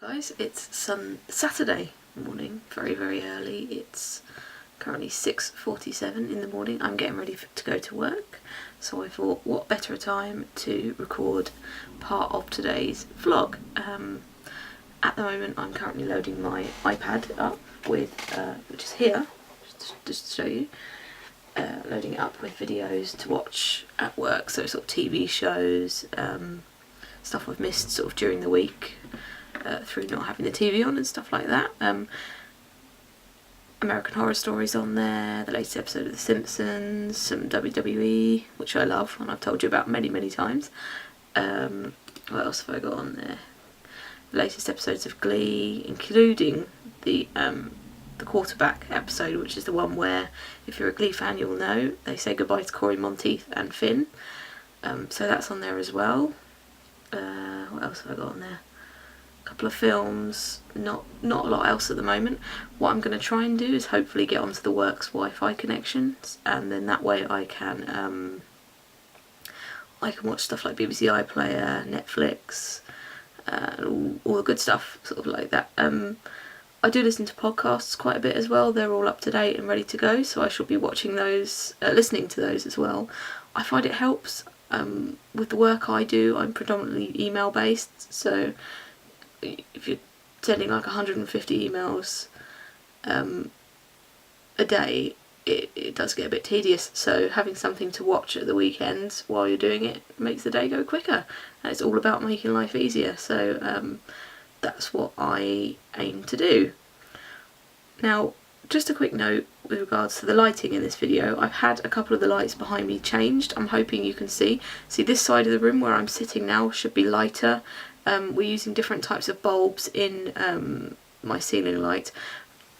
Guys, it's Saturday morning, very early. It's currently 6:47 in the morning. I'm getting ready to go to work, so I thought what better time to record part of today's vlog. At the moment I'm currently loading my iPad up with, which is here, just to show you, loading it up with videos to watch at work, so sort of TV shows, stuff I've missed sort of during the week, through not having the TV on and stuff like that. American Horror Stories on there, the latest episode of The Simpsons, some WWE, which I love and I've told you about many times. What else have I got on there? The latest episodes of Glee, including the quarterback episode, which is the one where, if you're a Glee fan, you'll know they say goodbye to Corey Monteith and Finn. So that's on there as well. What else have I got on there? A couple of films, not a lot else at the moment. What I'm going to try and do is hopefully get onto the works Wi-Fi connections, and then that way I can watch stuff like BBC iPlayer, Netflix, and all the good stuff, sort of like that. I do listen to podcasts quite a bit as well. They're all up to date and ready to go, so I shall be watching those, listening to those as well. I find it helps. With the work I do, I'm predominantly email based, so if you're sending like 150 emails a day, it does get a bit tedious, so having something to watch at the weekends while you're doing it makes the day go quicker, and it's all about making life easier, so that's what I aim to do. Now, just a quick note with regards to the lighting in this video. I've had a couple of the lights behind me changed. I'm hoping you can see this side of the room where I'm sitting now should be lighter. We're using different types of bulbs in my ceiling light.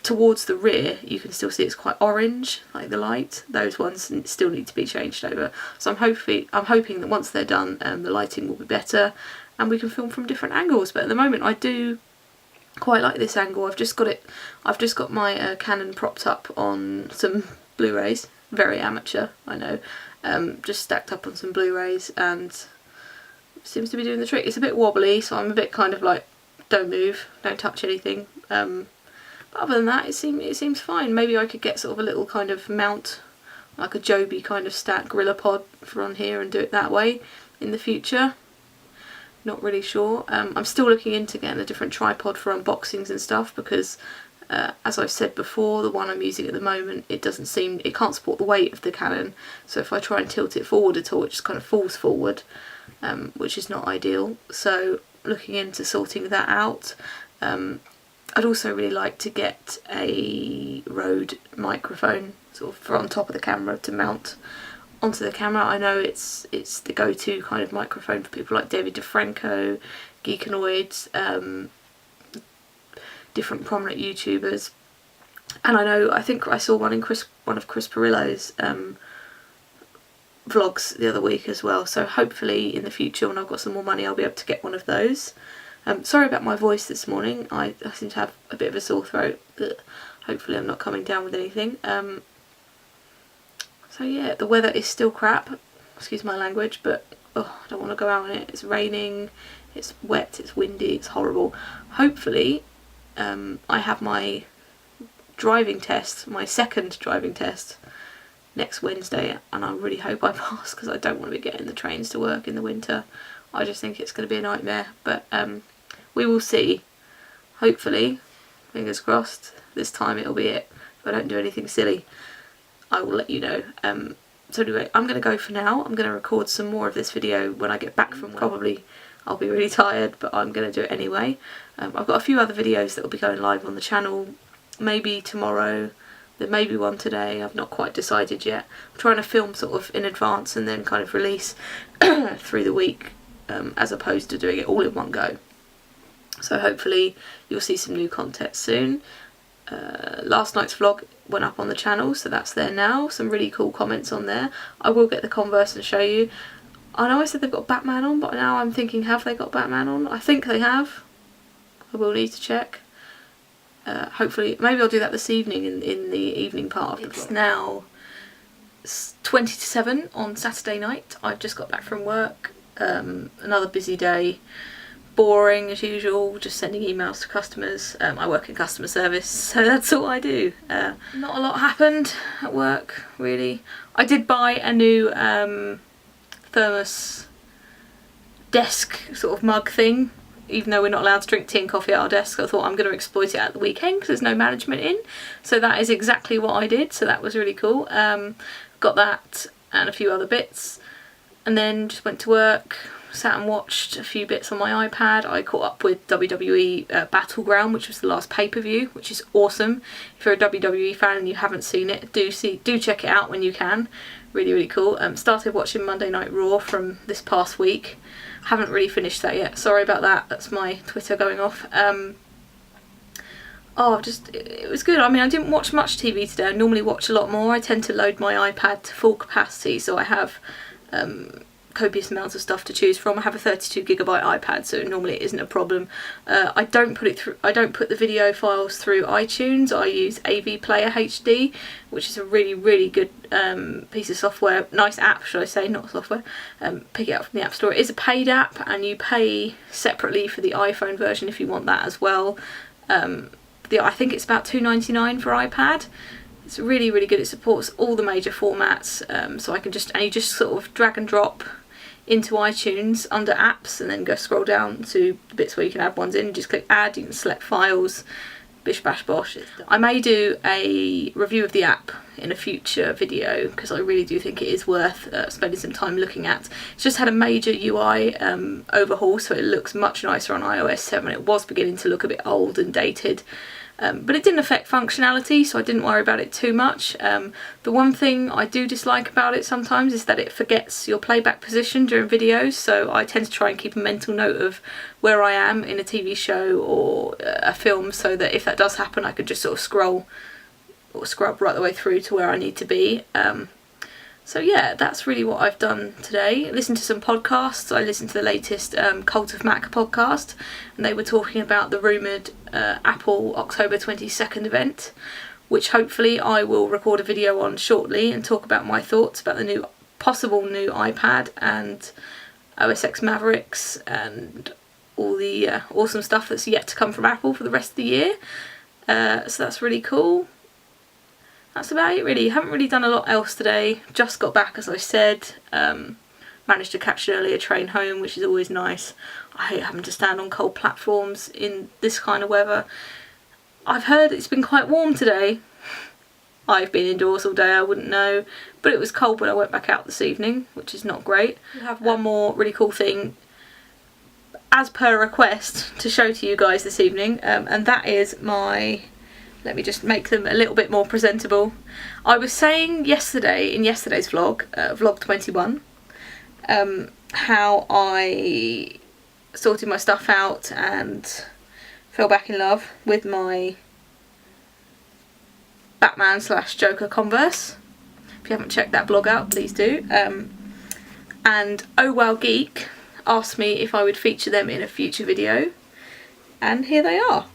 Towards the rear you can still see it's quite orange, like the light. Those ones still need to be changed over. So I'm hoping that once they're done, the lighting will be better and we can film from different angles. But at the moment I do quite like this angle. I've just got my Canon propped up on some Blu-rays. Very amateur, I know. Just stacked up on some Blu-rays and seems to be doing the trick. It's a bit wobbly, so I'm a bit kind of like, don't move, don't touch anything. But other than that, it seems fine. Maybe I could get sort of a little kind of mount, like a Joby kind of stack Gorilla Pod for on here and do it that way in the future. Not really sure. I'm still looking into getting a different tripod for unboxings and stuff, because as I've said before, the one I'm using at the moment, it can't support the weight of the Canon, so if I try and tilt it forward at all, it just kind of falls forward, which is not ideal. So looking into sorting that out. I'd also really like to get a Rode microphone sort of for on top of the camera to mount onto the camera. I know it's the go-to kind of microphone for people like David DeFranco, Geekanoids, different prominent YouTubers, and I think I saw one of Chris Perillo's vlogs the other week as well, so hopefully in the future when I've got some more money I'll be able to get one of those. Sorry about my voice this morning, I seem to have a bit of a sore throat, but hopefully I'm not coming down with anything. So yeah, the weather is still crap, excuse my language, but I don't want to go out in it. It's raining, it's wet, it's windy, it's horrible. Hopefully I have my driving test, my second driving test, next Wednesday, and I really hope I pass, because I don't want to be getting the trains to work in the winter. I just think it's going to be a nightmare, but we will see. Hopefully, fingers crossed, this time it'll be it. If I don't do anything silly, I will let you know. So anyway, I'm going to go for now. I'm going to record some more of this video when I get back from work. Probably I'll be really tired, but I'm going to do it anyway. I've got a few other videos that will be going live on the channel, maybe tomorrow, there may be one today, I've not quite decided yet. I'm trying to film sort of in advance and then kind of release through the week, as opposed to doing it all in one go. So hopefully you'll see some new content soon. Last night's vlog went up on the channel, so that's there now. Some really cool comments on there. I will get the Converse and show you. I know I said they've got Batman on, but now I'm thinking, have they got Batman on? I think they have. I will need to check. Hopefully, maybe I'll do that this evening in the evening part of the vlog. It's now 20 to 7 on Saturday night. I've just got back from work. Another busy day. boring as usual, just sending emails to customers. I work in customer service, so that's all I do. Not a lot happened at work, really. I did buy a new thermos desk sort of mug thing, even though we're not allowed to drink tea and coffee at our desk. I thought I'm going to exploit it at the weekend because there's no management in, so that is exactly what I did, so that was really cool. Got that and a few other bits, and then just went to work, sat and watched a few bits on my iPad. I caught up with WWE Battleground, which was the last pay-per-view, which is awesome. If you're a WWE fan and you haven't seen it, do check it out when you can. Really, really cool. Started watching Monday Night Raw from this past week. Haven't really finished that yet. Sorry about that. That's my Twitter going off. It was good. I mean, I didn't watch much TV today. I normally watch a lot more. I tend to load my iPad to full capacity, so I have copious amounts of stuff to choose from. I have a 32GB iPad, so normally it isn't a problem. I don't put the video files through iTunes. I use AV Player HD, which is a really, really good piece of software. Nice app, should I say, not software. Pick it up from the App Store. It is a paid app, and you pay separately for the iPhone version if you want that as well. I think it's about $2.99 for iPad. It's really, really good. It supports all the major formats, so I can you just sort of drag and drop into iTunes under apps, and then go scroll down to the bits where you can add ones in. Just click add, you can select files, bish bash bosh. I may do a review of the app in a future video, because I really do think it is worth spending some time looking at. It's just had a major UI overhaul, so it looks much nicer on iOS 7. It was beginning to look a bit old and dated, but it didn't affect functionality, so I didn't worry about it too much. The one thing I do dislike about it sometimes is that it forgets your playback position during videos, so I tend to try and keep a mental note of where I am in a TV show or a film, so that if that does happen I could just sort of scroll or scrub right the way through to where I need to be. So yeah, that's really what I've done today. Listened to some podcasts. I listened to the latest Cult of Mac podcast, and they were talking about the rumoured Apple October 22nd event, which hopefully I will record a video on shortly and talk about my thoughts about the possible new iPad and OS X Mavericks and all the awesome stuff that's yet to come from Apple for the rest of the year. So that's really cool. That's about it really. Haven't really done a lot else today. Just got back, as I said. Managed to catch an earlier train home, which is always nice. I hate having to stand on cold platforms in this kind of weather. I've heard it's been quite warm today. I've been indoors all day, I wouldn't know. But it was cold when I went back out this evening, which is not great. I have one more really cool thing, as per request, to show to you guys this evening. And that is my... Let me just make them a little bit more presentable. I was saying yesterday, in yesterday's vlog, vlog 21, how I sorted my stuff out and fell back in love with my Batman / Joker Converse. If you haven't checked that blog out, please do. And Oh Well Geek asked me if I would feature them in a future video, and here they are.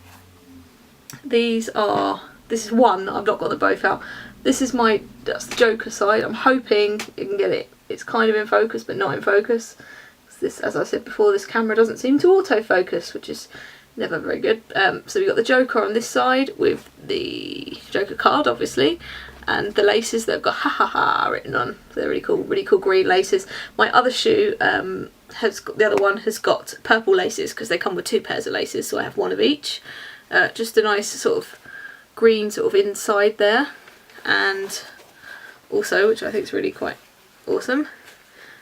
This is one, I've not got them both out. That's the Joker side. I'm hoping you can get it. It's kind of in focus, but not in focus. This, as I said before, this camera doesn't seem to autofocus, which is never very good. So we've got the Joker on this side with the Joker card, obviously, and the laces that have got ha ha ha written on. They're really cool green laces. My other shoe the other one has got purple laces, because they come with 2 pairs of laces, so I have one of each. Just a nice sort of green sort of inside there, and also, which I think is really quite awesome,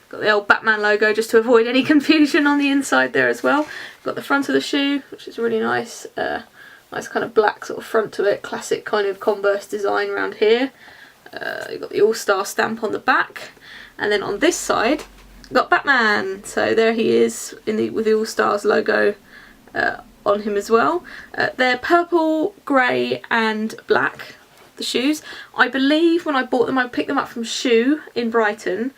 got the old Batman logo just to avoid any confusion on the inside there as well. Got the front of the shoe, which is really nice, nice kind of black sort of front to it, classic kind of Converse design around here. You've got the All-Star stamp on the back, and then on this side got Batman, so there he is with the All-Stars logo on him as well. They're purple, grey and black, the shoes. I believe when I bought them, I picked them up from Shoe in Brighton.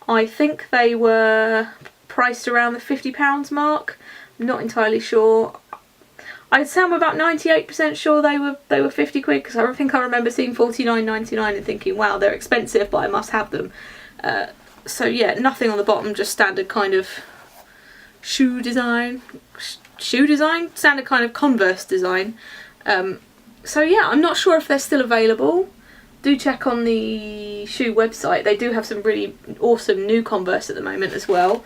I think they were priced around the £50 mark. I'm not entirely sure. I'd say I'm about 98% sure they were 50 quid, because I think I remember seeing $49.99 and thinking, wow, they're expensive, but I must have them. So yeah, nothing on the bottom, just standard kind of shoe design. Shoe design? Sounded kind of Converse design. So yeah, I'm not sure if they're still available. Do check on the shoe website. They do have some really awesome new Converse at the moment as well.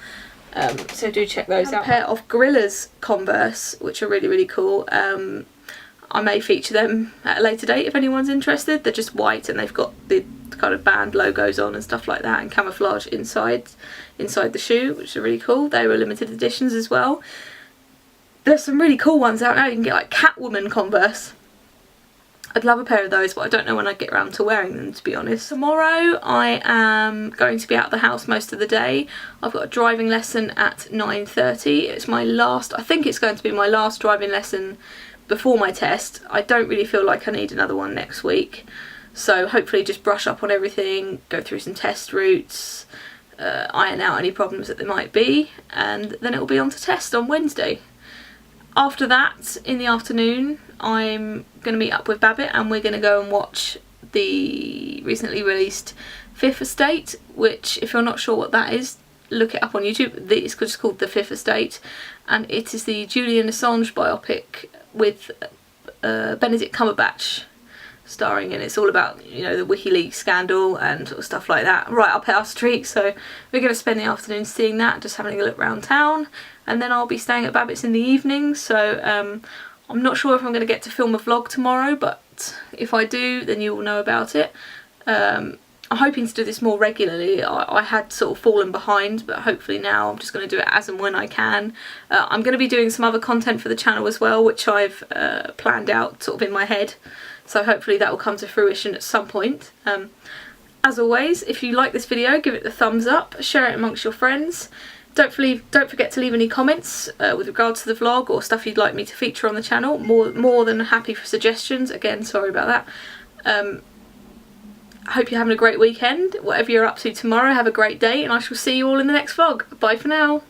So do check those out. A pair of Gorillas Converse, which are really, really cool. I may feature them at a later date if anyone's interested. They're just white and they've got the kind of band logos on and stuff like that, and camouflage inside the shoe, which are really cool. They were limited editions as well. There's some really cool ones out now. You can get like Catwoman Converse. I'd love a pair of those, but I don't know when I get around to wearing them, to be honest. Tomorrow I am going to be out of the house most of the day. I've got a driving lesson at 9:30. It's my last, I think it's going to be my last driving lesson before my test. I don't really feel like I need another one next week. So hopefully just brush up on everything, go through some test routes, iron out any problems that there might be, and then it will be on to test on Wednesday. After that, in the afternoon, I'm going to meet up with Babbitt and we're going to go and watch the recently released Fifth Estate, which, if you're not sure what that is, look it up on YouTube. It's just called The Fifth Estate, and it is the Julian Assange biopic with Benedict Cumberbatch starring, and it's all about, you know, the WikiLeaks scandal and sort of stuff like that, right up our street. So we're going to spend the afternoon seeing that, just having a look around town, and then I'll be staying at Babbitt's in the evening. So I'm not sure if I'm going to get to film a vlog tomorrow, but if I do, then you will know about it. I'm hoping to do this more regularly. I had sort of fallen behind, but hopefully now I'm just going to do it as and when I can. I'm going to be doing some other content for the channel as well, which I've planned out sort of in my head. So hopefully that will come to fruition at some point. As always, if you like this video, give it the thumbs up, share it amongst your friends. Don't forget to leave any comments with regards to the vlog or stuff you'd like me to feature on the channel. More than happy for suggestions. Again, sorry about that. I hope you're having a great weekend. Whatever you're up to tomorrow, have a great day, and I shall see you all in the next vlog. Bye for now.